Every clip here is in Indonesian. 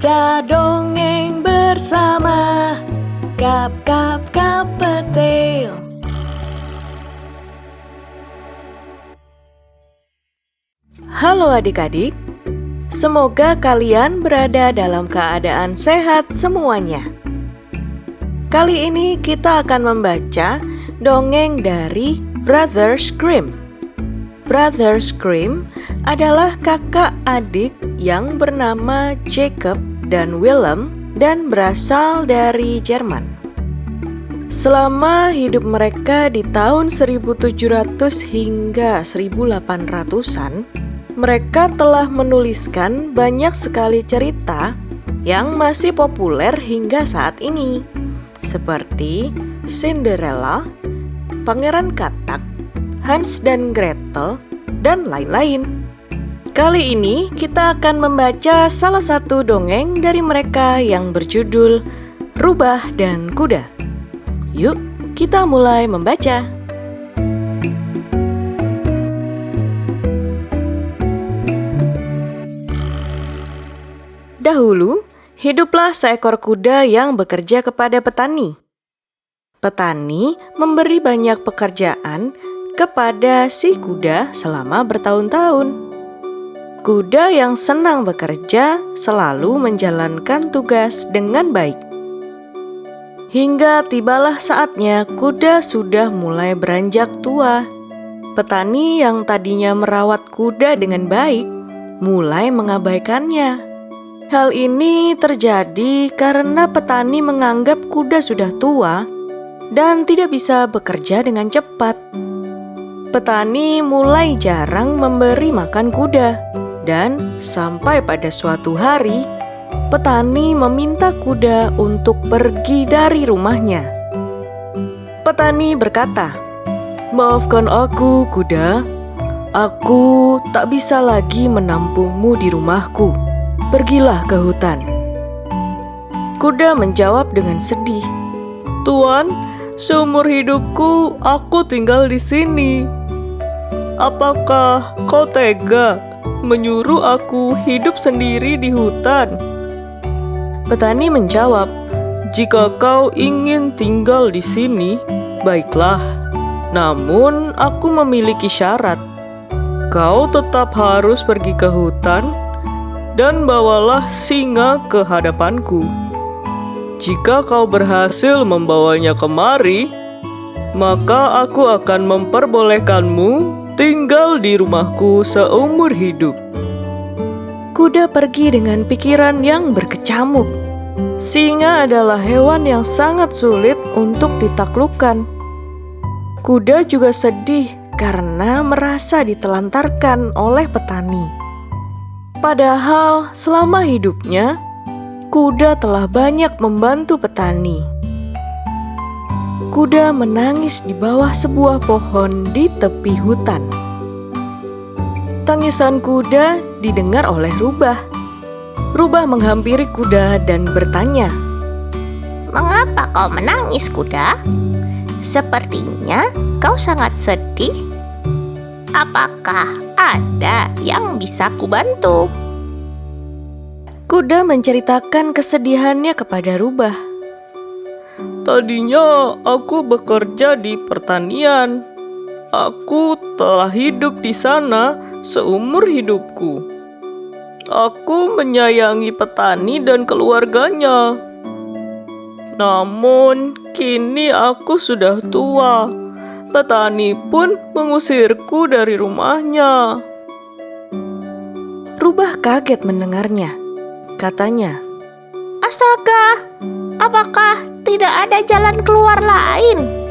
Baca dongeng bersama Kap Kap Kap Petil. Halo adik-adik, semoga kalian berada dalam keadaan sehat semuanya. Kali ini kita akan membaca dongeng dari Brothers Grimm. Brothers Grimm adalah kakak adik yang bernama Jacob dan Willem dan berasal dari Jerman. Selama hidup mereka di tahun 1700 hingga 1800-an, mereka telah menuliskan banyak sekali cerita yang masih populer hingga saat ini, seperti Cinderella, Pangeran Katak, Hans dan Gretel, dan lain-lain. Kali ini kita akan membaca salah satu dongeng dari mereka yang berjudul Rubah dan Kuda. Yuk, kita mulai membaca. Dahulu, hiduplah seekor kuda yang bekerja kepada petani. Petani memberi banyak pekerjaan kepada si kuda selama bertahun-tahun. Kuda yang senang bekerja selalu menjalankan tugas dengan baik. Hingga tibalah saatnya kuda sudah mulai beranjak tua. Petani yang tadinya merawat kuda dengan baik mulai mengabaikannya. Hal ini terjadi karena petani menganggap kuda sudah tua dan tidak bisa bekerja dengan cepat. Petani mulai jarang memberi makan kuda, dan sampai pada suatu hari, petani meminta kuda untuk pergi dari rumahnya. Petani berkata, "Maafkan aku, kuda. Aku tak bisa lagi menampungmu di rumahku. Pergilah ke hutan." Kuda menjawab dengan sedih, "Tuan, seumur hidupku aku tinggal di sini. Apakah kau tega menyuruh aku hidup sendiri di hutan?" Petani menjawab, "Jika kau ingin tinggal di sini, baiklah. Namun aku memiliki syarat. Kau tetap harus pergi ke hutan dan bawalah singa ke hadapanku. Jika kau berhasil membawanya kemari, maka aku akan memperbolehkanmu tinggal di rumahku seumur hidup." Kuda pergi dengan pikiran yang berkecamuk. Singa adalah hewan yang sangat sulit untuk ditaklukkan. Kuda juga sedih karena merasa ditelantarkan oleh petani. Padahal selama hidupnya, kuda telah banyak membantu petani. Kuda menangis di bawah sebuah pohon di tepi hutan. Tangisan kuda didengar oleh Rubah. Rubah menghampiri kuda dan bertanya, "Mengapa kau menangis, kuda? Sepertinya kau sangat sedih. Apakah ada yang bisa kubantu?" Kuda menceritakan kesedihannya kepada Rubah. "Tadinya aku bekerja di pertanian. Aku telah hidup di sana seumur hidupku. Aku menyayangi petani dan keluarganya. Namun, kini aku sudah tua. Petani pun mengusirku dari rumahnya." Rubah kaget mendengarnya. Katanya, "Astaga, apakah tidak ada jalan keluar lain?"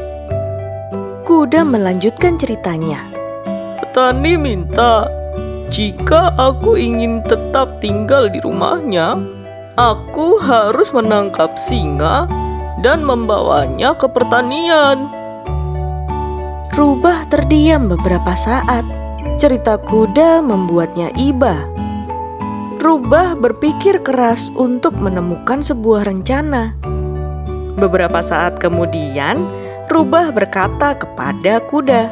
Kuda melanjutkan ceritanya. "Petani minta, jika aku ingin tetap tinggal di rumahnya, aku harus menangkap singa dan membawanya ke pertanian." Rubah terdiam beberapa saat. Cerita kuda membuatnya iba. Rubah berpikir keras untuk menemukan sebuah rencana. Beberapa saat kemudian, Rubah berkata kepada kuda,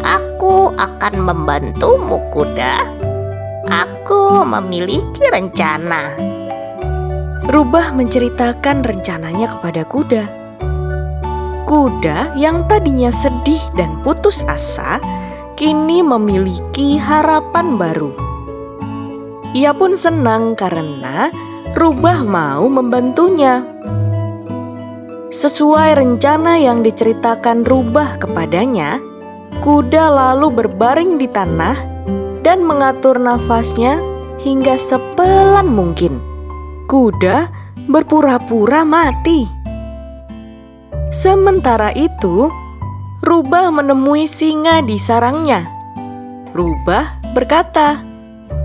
"Aku akan membantumu, kuda. Aku memiliki rencana. Rubah menceritakan rencananya kepada kuda. Kuda yang tadinya sedih dan putus asa, kini memiliki harapan baru. Ia pun senang karena Rubah mau membantunya. Sesuai rencana yang diceritakan Rubah kepadanya, kuda lalu berbaring di tanah dan mengatur nafasnya hingga sepelan mungkin. Kuda berpura-pura mati. Sementara itu, Rubah menemui singa di sarangnya. Rubah berkata,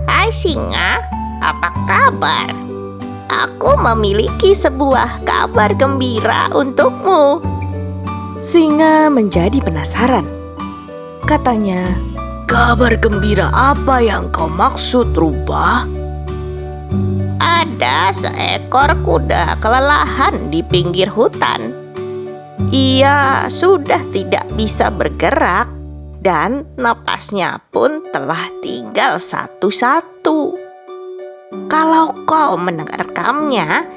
Hai singa, apa kabar? Aku memiliki sebuah kabar gembira untukmu. Singa menjadi penasaran. Katanya, kabar gembira apa yang kau maksud, Rubah? Ada seekor kuda kelelahan di pinggir hutan. Ia sudah tidak bisa bergerak dan napasnya pun telah tinggal satu-satu. Kalau kau menerkamnya,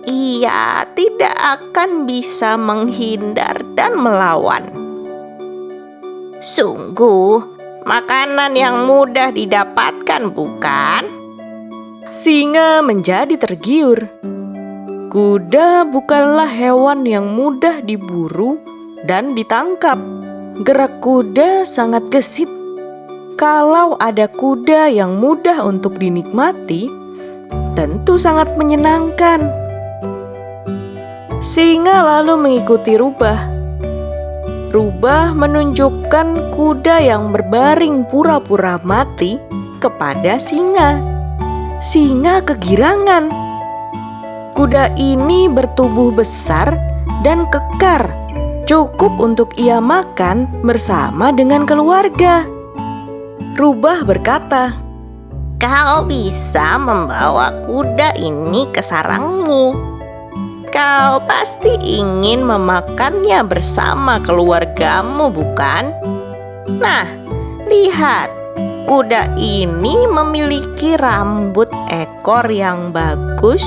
ia tidak akan bisa menghindar dan melawan. Sungguh, makanan yang mudah didapatkan, bukan? Singa menjadi tergiur. Kuda bukanlah hewan yang mudah diburu dan ditangkap. Gerak kuda sangat gesit. Kalau ada kuda yang mudah untuk dinikmati, tentu sangat menyenangkan. Singa lalu mengikuti Rubah. Rubah menunjukkan kuda yang berbaring pura-pura mati kepada singa. Singa kegirangan. Kuda ini bertubuh besar dan kekar, cukup untuk ia makan bersama dengan keluarga. Rubah berkata, Kau bisa membawa kuda ini ke sarangmu. Kau pasti ingin memakannya bersama keluargamu, bukan? Nah, lihat. Kuda ini memiliki rambut ekor yang bagus,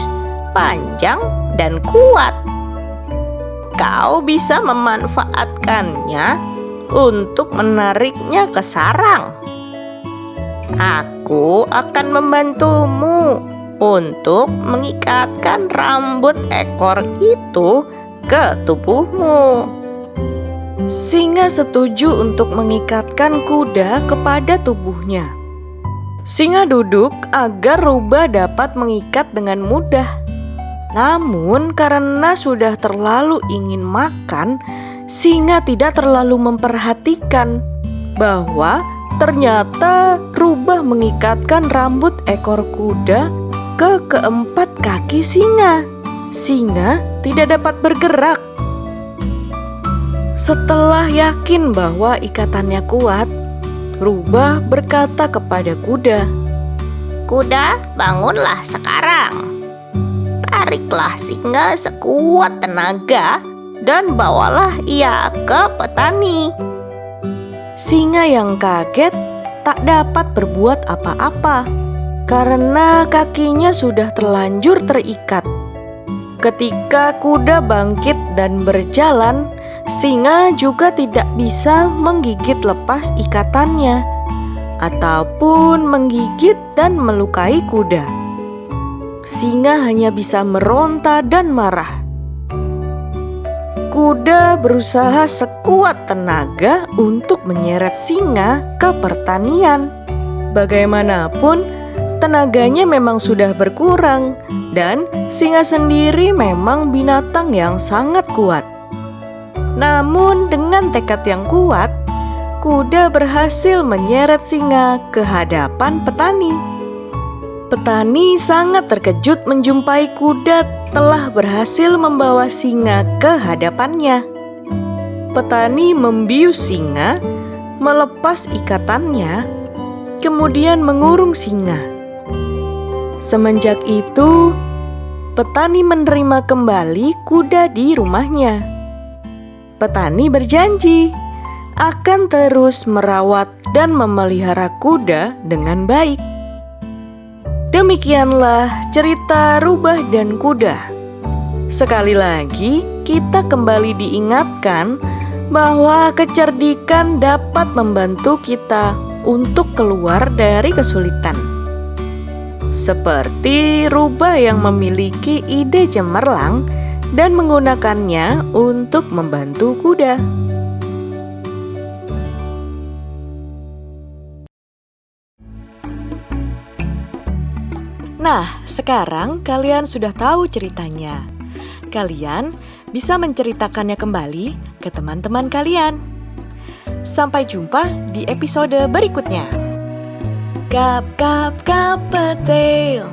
panjang, dan kuat. Kau bisa memanfaatkannya untuk menariknya ke sarang. Aku akan membantumu untuk mengikatkan rambut ekor itu ke tubuhmu. Singa setuju untuk mengikatkan kuda kepada tubuhnya. Singa duduk agar Rubah dapat mengikat dengan mudah. Namun karena sudah terlalu ingin makan, singa tidak terlalu memperhatikan bahwa ternyata Rubah mengikatkan rambut ekor kuda ke keempat kaki singa. Singa tidak dapat bergerak. Setelah yakin bahwa ikatannya kuat, Rubah berkata kepada kuda, Kuda, bangunlah sekarang. Tariklah singa sekuat tenaga dan bawalah ia ke petani. Singa yang kaget tak dapat berbuat apa-apa karena kakinya sudah terlanjur terikat. Ketika kuda bangkit dan berjalan, singa juga tidak bisa menggigit lepas ikatannya ataupun menggigit dan melukai kuda. Singa hanya bisa meronta dan marah. Kuda berusaha sekuat tenaga untuk menyeret singa ke pertanian. Bagaimanapun, tenaganya memang sudah berkurang dan singa sendiri memang binatang yang sangat kuat. Namun dengan tekad yang kuat, kuda berhasil menyeret singa ke hadapan petani. Petani sangat terkejut menjumpai kuda telah berhasil membawa singa ke hadapannya. Petani membius singa, melepas ikatannya, kemudian mengurung singa. Semenjak itu, petani menerima kembali kuda di rumahnya. Petani berjanji akan terus merawat dan memelihara kuda dengan baik. Demikianlah cerita Rubah dan Kuda. Sekali lagi, kita kembali diingatkan bahwa kecerdikan dapat membantu kita untuk keluar dari kesulitan. Seperti Rubah yang memiliki ide cemerlang dan menggunakannya untuk membantu kuda. Nah, sekarang kalian sudah tahu ceritanya. Kalian bisa menceritakannya kembali ke teman-teman kalian. Sampai jumpa di episode berikutnya. Kap, kap, kap, petil.